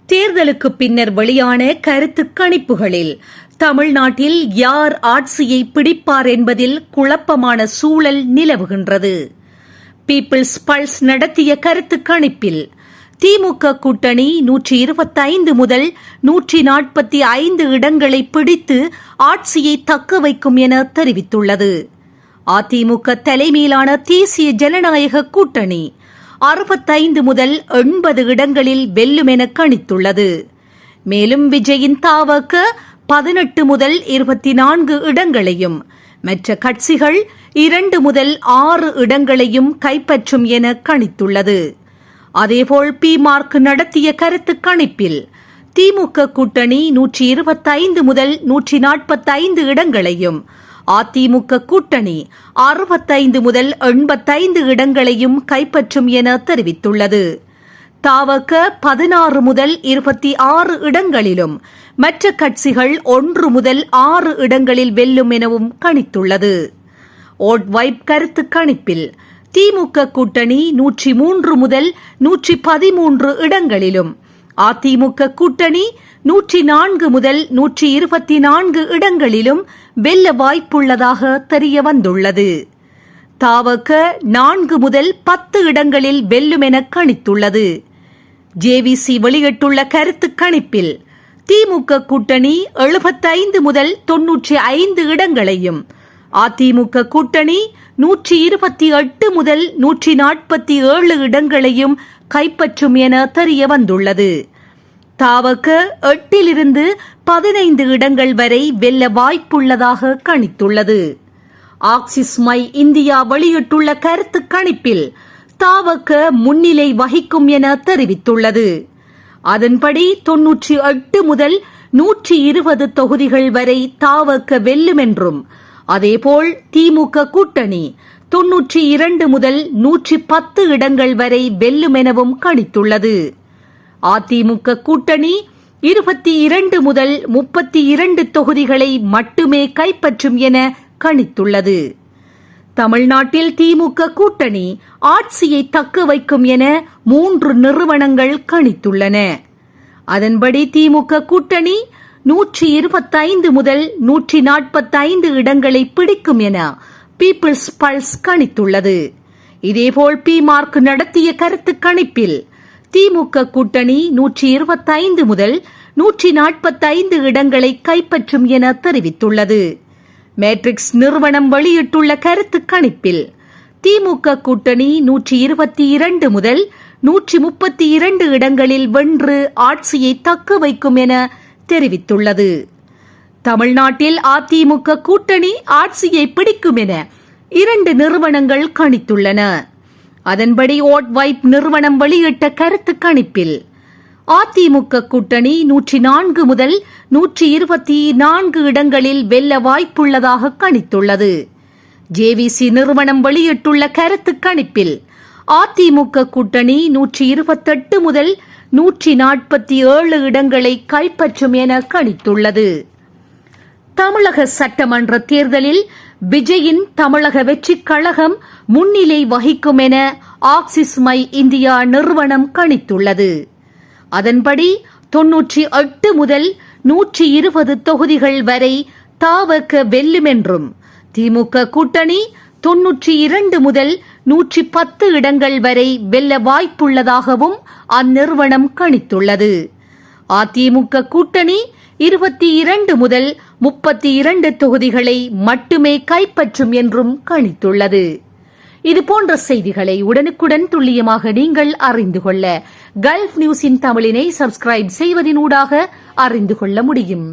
தேர்தலுக்கு பின்னர் வெளியான கருத்து கணிப்புகளில் தமிழ்நாட்டில் யார் ஆட்சியை பிடிப்பார் என்பதில் குழப்பமான சூழல் நிலவுகின்றது. பீப்பிள்ஸ் பல்ஸ் நடத்திய கருத்து கணிப்பில் திமுக கூட்டணி 125 முதல் 145 இடங்களை பிடித்து ஆட்சியை தக்க வைக்கும் என தெரிவித்துள்ளது. அதிமுக தலைமையிலான தேசிய ஜனநாயக கூட்டணி 65 முதல் 80 இடங்களில் வெல்லும் என கணித்துள்ளது. மேலும் விஜயின் தாவக 18 முதல் 24 இடங்களையும் மற்ற கட்சிகள் 2 முதல் 6 இடங்களையும் கைப்பற்றும் என கணித்துள்ளது. அதேபோல் பி-மார்க் நடத்திய கருத்து கணிப்பில் திமுக கூட்டணி 125 முதல் 145 இடங்களையும் அதிமுக கூட்டணி 65 முதல் 85 இடங்களையும் கைப்பற்றும் என தெரிவித்துள்ளது. தாவக 16 முதல் 26 இடங்களிலும் மற்ற கட்சிகள் 1 முதல் 6 இடங்களில் வெல்லும் எனவும் கணித்துள்ளது. ஓட் வைப் கருத்து கணிப்பில் திமுக கூட்டணி 103 முதல் 113 இடங்களிலும் அதிமுக கூட்டணி 104 முதல் 124 இடங்களிலும் வெல்ல வாய்ப்புள்ளதாக தெரியவந்துள்ளது. தாவக 4 முதல் 10 இடங்களில் வெல்லும் என கணித்துள்ளது. ஜேவிசி வெளியிட்டுள்ள கருத்து கணிப்பில் திமுக கூட்டணி 75 முதல் 95 இடங்களையும் அதிமுக கூட்டணி 128 முதல் 147 இடங்களையும் கைப்பற்றும் என தெரியவந்துள்ளது. தாவக 8 15 இடங்கள் வரை வெல்ல வாய்ப்புள்ளதாக கணித்துள்ளது. ஆக்சிஸ் மை இந்தியா வெளியிட்டுள்ள கருத்து கணிப்பில் தாவக முன்னிலை வகிக்கும் என தெரிவித்துள்ளது. அதன்படி 98 முதல் 120 தொகுதிகள் வரை தாவக வெல்லும் என்றும், அதேபோல் திமுக கூட்டணி 92 முதல் 110 இடங்கள் வரை வெல்லும் எனவும் கணித்துள்ளது. அதிமுக கூட்டணி 22 முதல் 32 தொகுதிகளை மட்டுமே கைப்பற்றும் என கணித்துள்ளது. தமிழ்நாட்டில் திமுக கூட்டணி ஆட்சியை தக்க வைக்கும் என 3 நிறுவனங்கள் கணித்துள்ளன. அதன்படி திமுக கூட்டணி 125 முதல் 145 இடங்களை பிடிக்கும் என பீப்பிள்ஸ் பல்ஸ் கணித்துள்ளது. இதேபோல் பி-மார்க் நடத்திய கருத்து கணிப்பில் திமுக கூட்டணி 125 முதல் 145 இடங்களை கைப்பற்றும் என தெரிவித்துள்ளது. மேட்ரிக்ஸ் நிறுவனம் வெளியிட்டுள்ள கருத்து கணிப்பில் திமுக கூட்டணி 122 முதல் 132 இடங்களில் வென்று ஆட்சியை தக்க வைக்கும் என தெரிவித்துள்ளது. தமிழ்நாட்டில் அதிமுக கூட்டணி ஆட்சியை பிடிக்கும் என 2 நிறுவனங்கள் கணித்துள்ளன. அதன்படி ஓட் வைப் நிறுவனம் வெளியிட்ட கருத்து கணிப்பில் அதிமுக கூட்டணி 104 முதல் 124 இடங்களில் வெல்ல வாய்ப்புள்ளதாக கணித்துள்ளது. ஜேவிசி நிறுவனம் வெளியிட்டுள்ள கருத்து கணிப்பில் அதிமுக கூட்டணி 128 முதல் 147 இடங்களை கைப்பற்றும் என கணித்துள்ளது. தமிழக சட்டமன்ற தேர்தலில் விஜயின் தமிழக வெற்றிக் கழகம் முன்னிலை வகிக்கும் என ஆக்சிஸ் மை இந்தியா நிறுவனம் கணித்துள்ளது. அதன்படி 98 முதல் 120 தொகுதிகள் வரை தாவக வெல்லும் என்றும், திமுக கூட்டணி 92 முதல் 110 இடங்கள் வரை வெல்ல வாய்ப்புள்ளதாகவும் அந்நிறுவனம் கணித்துள்ளது. அதிமுக கூட்டணி 22 முதல் 32 தொகுதிகளை மட்டுமே கைப்பற்றும் என்றும் கணித்துள்ளது. இதுபோன்ற செய்திகளை உடனுக்குடன் துல்லியமாக நீங்கள் அறிந்து கொள்ள கல்ஃப் நியூஸின் தமிழினை சப்ஸ்கிரைப் செய்வதனூடாக அறிந்து கொள்ள முடியும்.